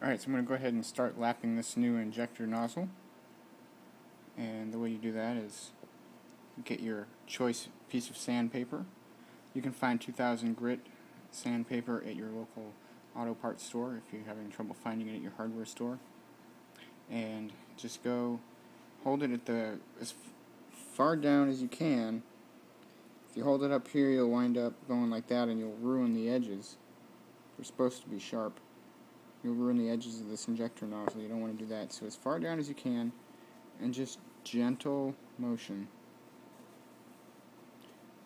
Alright, so I'm going to go ahead and start lapping this new injector nozzle. And the way you do that is get your choice piece of sandpaper. You can find 2000 grit sandpaper at your local auto parts store if you're having trouble finding it at your hardware store. And just go hold it at as far down as you can. If you hold it up here, you'll wind up going like that and you'll ruin the edges. They're supposed to be sharp. You'll ruin the edges of this injector nozzle. You don't want to do that. So as far down as you can, and just gentle motion.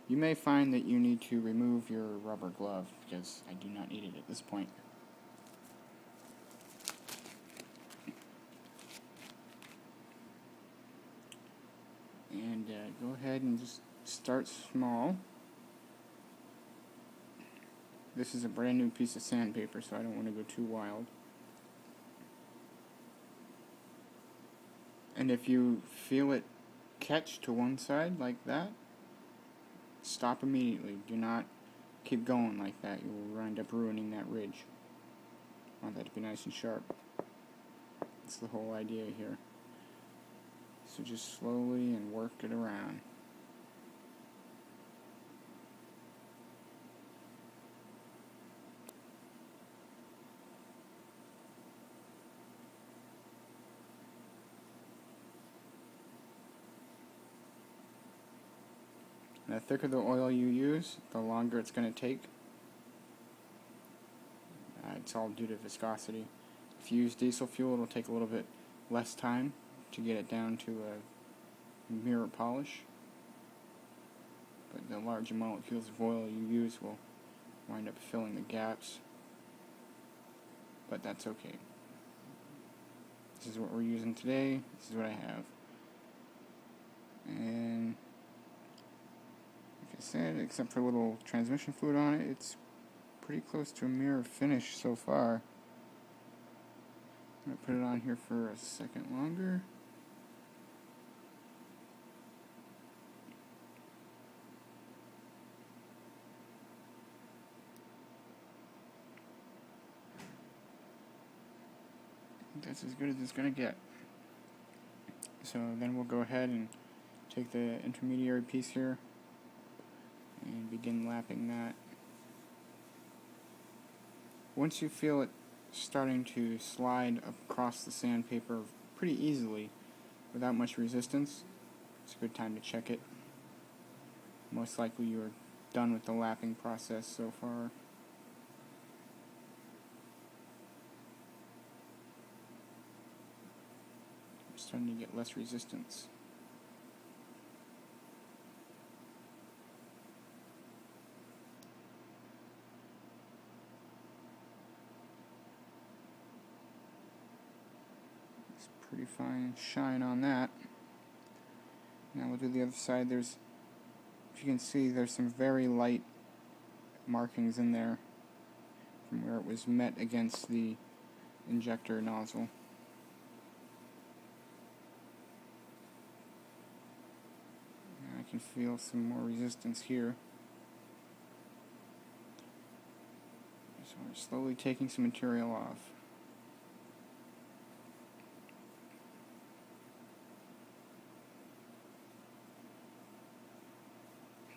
You may find that you need to remove your rubber glove, because I do not need it at this point. And go ahead and just start small. This is a brand new piece of sandpaper, so I don't want to go too wild. And if you feel it catch to one side like that, stop immediately. Do not keep going like that. You will wind up ruining that ridge. I want that to be nice and sharp. That's the whole idea here. So just slowly and work it around. And the thicker the oil you use, the longer it's going to take. It's all due to viscosity. If you use diesel fuel, it'll take a little bit less time to get it down to a mirror polish. But the larger molecules of oil you use will wind up filling the gaps. But that's okay. This is what we're using today. This is what I have. And like I said, except for a little transmission fluid on it, it's pretty close to a mirror finish so far. I'm going to put it on here for a second longer. That's as good as it's going to get. So then we'll go ahead and take the intermediary piece here and begin lapping that. Once you feel it starting to slide across the sandpaper pretty easily without much resistance, it's a good time to check it. Most likely you are done with the lapping process so far. Starting to get less resistance. It's pretty fine shine on that. Now we'll do the other side. If you can see, there's some very light markings in there from where it was met against the injector nozzle. I can feel some more resistance here. So we're slowly taking some material off.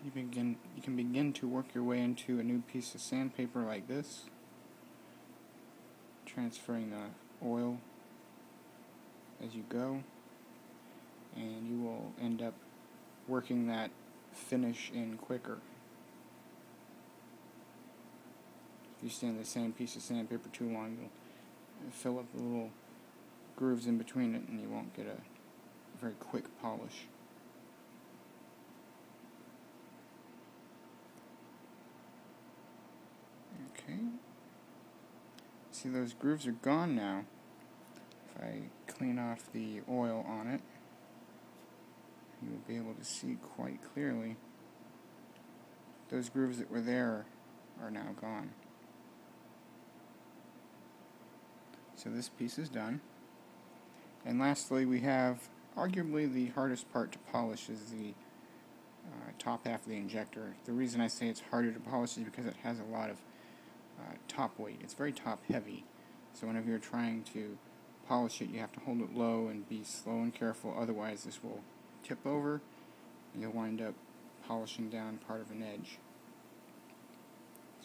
You can begin to work your way into a new piece of sandpaper like this, transferring the oil as you go, and you will end up working that finish in quicker. If you stay on the same piece of sandpaper too long, you'll fill up the little grooves in between it and you won't get a very quick polish. Okay. See, those grooves are gone now. If I clean off the oil on it, you will be able to see quite clearly those grooves that were there are now gone. So this piece is done. And lastly, we have arguably the hardest part to polish is the top half of the injector. The reason I say it's harder to polish is because it has a lot of top weight. It's very top heavy. So whenever you're trying to polish it, you have to hold it low and be slow and careful, otherwise this will tip over and you'll wind up polishing down part of an edge.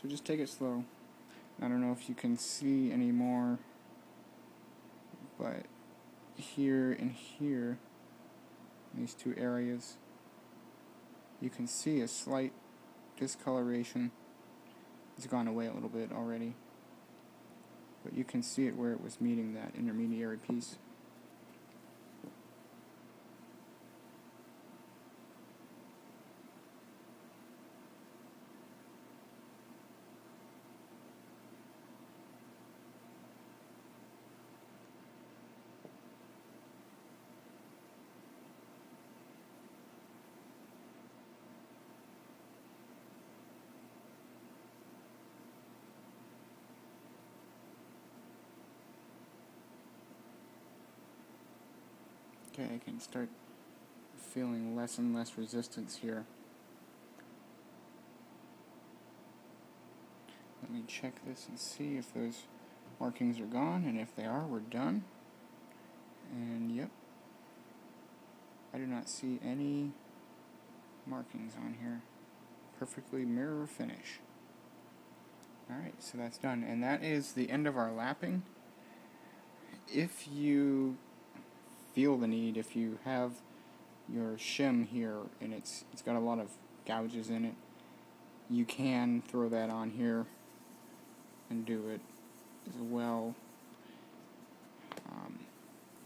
So just take it slow. I don't know if you can see anymore, but here and here, in these two areas, you can see a slight discoloration. It's gone away a little bit already, but you can see it where it was meeting that intermediary piece. Okay, I can start feeling less and less resistance here. Let me check this and see if those markings are gone, and if they are, we're done. And yep, I do not see any markings on here. Perfectly mirror finish. Alright, so that's done, and that is the end of our lapping. If you feel the need, if you have your shim here and it's got a lot of gouges in it, you can throw that on here and do it as well.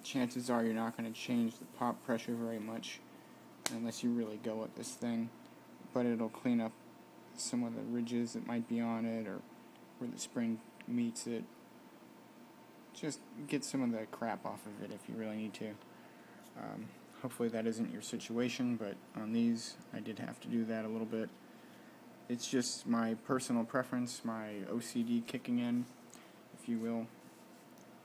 Chances are you're not going to change the pop pressure very much unless you really go at this thing, but it'll clean up some of the ridges that might be on it or where the spring meets it. Just get some of the crap off of it if you really need to. Hopefully that isn't your situation, but on these I did have to do that a little bit. It's just my personal preference, my OCD kicking in, if you will.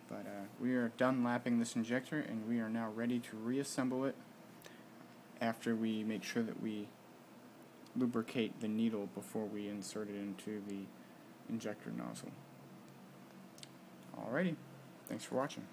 But we are done lapping this injector, and we are now ready to reassemble it after we make sure that we lubricate the needle before we insert it into the injector nozzle. Alrighty, thanks for watching.